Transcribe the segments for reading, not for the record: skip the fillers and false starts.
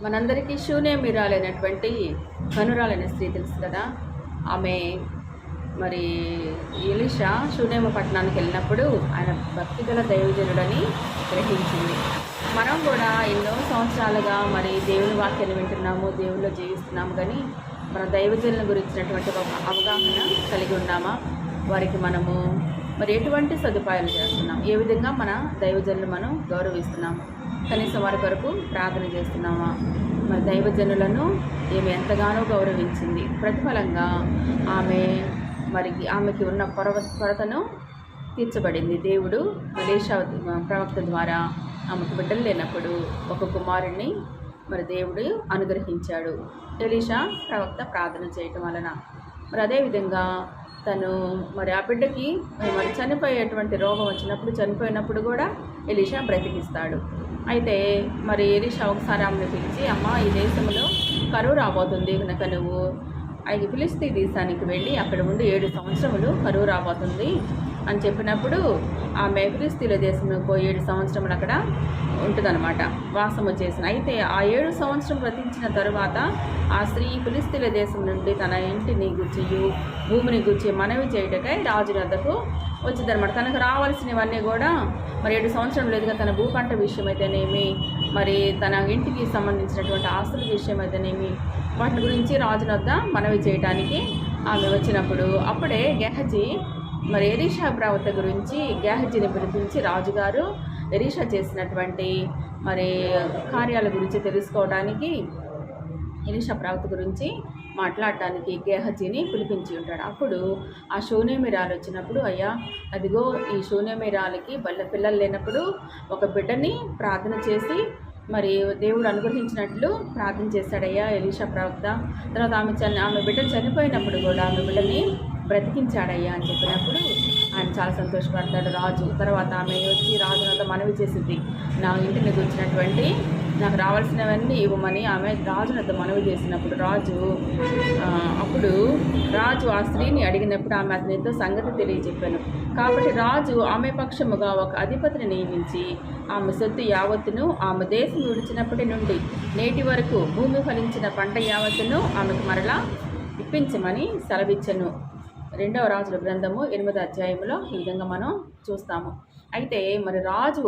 మనందరికీ షూనేమిరాలైనటువంటి కనురాలైన స్త్రీ తెలుసు కదా. ఆమె మరి ఎలీషా షూనేము పట్టణానికి వెళ్ళినప్పుడు ఆయన భక్తిగల దైవజనుడని గ్రహించింది. మనం కూడా ఎన్నో సంవత్సరాలుగా మరి దేవుని వాక్యాన్ని వింటున్నాము, దేవుల్లో జీవిస్తున్నాము, కానీ మన దైవజనుల గురించినటువంటి ఒక అవగాహన కలిగి ఉన్నామా? వారికి మనము మరి ఎటువంటి సదుపాయాలు చేస్తున్నాం? ఏ విధంగా మన దైవజనులు మనం గౌరవిస్తున్నాము? కనీసం వారి కొరకు ప్రార్థన చేస్తున్నామా? మరి దైవజనులను ఈమె ఎంతగానో గౌరవించింది. ప్రతిఫలంగా ఆమెకి ఉన్న కొరతను తీర్చబడింది. దేవుడు ఎలీషా ప్రవక్త ద్వారా ఆమెకు బిడ్డలు లేనప్పుడు ఒక కుమారుణ్ణి మరి దేవుడు అనుగ్రహించాడు. ఎలీషా ప్రవక్త ప్రార్థన చేయటం వలన మరి అదేవిధంగా తను మరి ఆ బిడ్డకి మరి చనిపోయేటువంటి రోగం వచ్చినప్పుడు, చనిపోయినప్పుడు కూడా ఎలీషా బ్రతికిస్తాడు. అయితే మరి ఎలీషా ఒకసారి ఆమెను పిలిచి, అమ్మ, ఈ దేశంలో కరువు రాబోతుంది కనుక నువ్వు ఫిలిస్తీ దేశానికి వెళ్ళి అక్కడ ఉండి 7 సంవత్సరములు కరువు రాబోతుంది అని చెప్పినప్పుడు ఆమె ఫిలిస్తీన్ల దేశంలో పోయి 7 సంవత్సరములు అక్కడ ఉంటుందన్నమాట, వాసము చేసిన. అయితే ఆ 7 సంవత్సరం బ్రతికించిన తరువాత ఆ స్త్రీ ఫిలిస్తీన్ల దేశం నుండి తన ఇంటిని గుర్చి, భూమిని గుర్చి మనవి చేయటకై రాజు వద్దకు వచ్చిందనమాట. తనకు రావాల్సినవన్నీ కూడా మరి 7 సంవత్సరం లేదుగా తన భూపంట విషయం అయితేనేమి, మరి తన ఇంటికి సంబంధించినటువంటి ఆస్తుల విషయం అయితేనేమి, వాటి గురించి రాజు వద్ద మనవి చేయటానికి ఆమె వచ్చినప్పుడు అప్పుడే గెహజీ మరి ఎలీషా ప్రవక్త గురించి గెహజీని పిలిపించి రాజుగారు ఎలీషా చేసినటువంటి మరి కార్యాల గురించి తెలుసుకోవడానికి, ఎలీషా ప్రవక్త గురించి మాట్లాడటానికి గెహజీని పిలిపించి ఉంటాడు. అప్పుడు ఆ షూనేమిరాలు వచ్చినప్పుడు, అయ్యా, అదిగో ఈ షూనేమిరాలకి పిల్లలు లేనప్పుడు ఒక బిడ్డని ప్రార్థన చేసి మరి దేవుడు అనుగ్రహించినట్లు ప్రార్థన చేశాడయ్యా ఎలీషా ప్రవక్త. తర్వాత ఆమె బిడ్డ చనిపోయినప్పుడు కూడా ఆమె బిడ్డని బ్రతికించాడయ్యా అని చెప్పినప్పుడు ఆయన చాలా సంతోషపడతాడు రాజు. తర్వాత ఆమె వచ్చి రాజు వద్ద మనవి చేసింది, నా ఇంటిని గురించినటువంటి నాకు రావాల్సినవన్నీ ఇవ్వమని ఆమె రాజు వద్ద మనవి చేసినప్పుడు అప్పుడు రాజు ఆ స్త్రీని అడిగినప్పుడు ఆమె అతనితో సంగతి తెలియజెప్పాను. కాబట్టి రాజు ఆమె పక్షముగా ఒక అధిపతిని నియమించి ఆమె సొత్తు యావత్తును ఆమె దేశం విడిచినప్పటి నుండి నేటి వరకు భూమి ఫలించిన పంట యావత్తును ఆమెకు మరలా ఇప్పించమని సెలవిచ్చను. 2వ రాజుల గ్రంథము 8వ అధ్యాయంలో ఈ విధంగా మనం చూస్తాము. అయితే మరి రాజు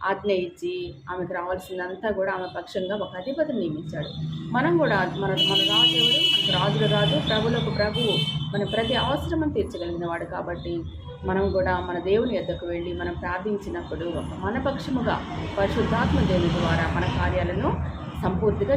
ఆజ్ఞ ఇచ్చి ఆమెకు రావాల్సిందంతా కూడా ఆమె పక్షంగా ఒక అధిపతిని నియమించాడు. మనం కూడా మన రాజు ఎవరు? మనకు రాజుల రాజు, ప్రభులకు ప్రభువు, మన ప్రతి అవసరము తీర్చగలిగిన వాడు. కాబట్టి మనం కూడా మన దేవుని యొద్దకు వెళ్ళి మనం ప్రార్థించినప్పుడు మన పక్షముగా పరిశుద్ధాత్మ దేవుని ద్వారా మన కార్యాలను సంపూర్తిగా